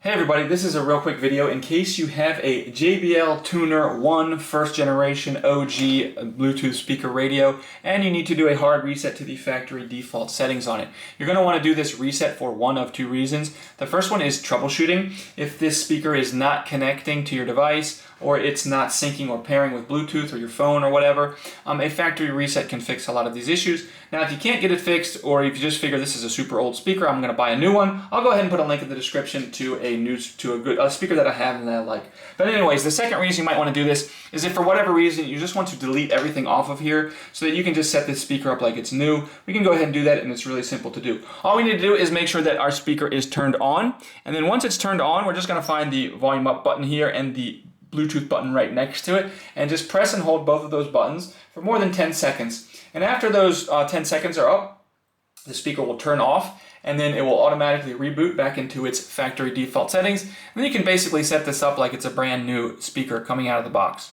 Hey everybody, this is a real quick video in case you have a JBL Tuner 1 first generation OG Bluetooth speaker radio and you need to do a hard reset to the factory default settings on it. You're going to want to do this reset for one of two reasons. The first one is troubleshooting. If this speaker is not connecting to your device or it's not syncing or pairing with Bluetooth or your phone or whatever, a factory reset can fix a lot of these issues. Now if you can't get it fixed, or if you just figure this is a super old speaker, I'm going to buy a new one, I'll go ahead and put a link in the description to a good speaker that I have and that I like. But anyways, the second reason you might want to do this is if for whatever reason you just want to delete everything off of here so that you can just set this speaker up like it's new. We can go ahead and do that, and it's really simple to do. All we need to do is make sure that our speaker is turned on, and then once it's turned on, we're just going to find the volume up button here and the Bluetooth button right next to it, and just press and hold both of those buttons for more than 10 seconds. And after those 10 seconds are up, the speaker will turn off, and then it will automatically reboot back into its factory default settings. And then you can basically set this up like it's a brand new speaker coming out of the box.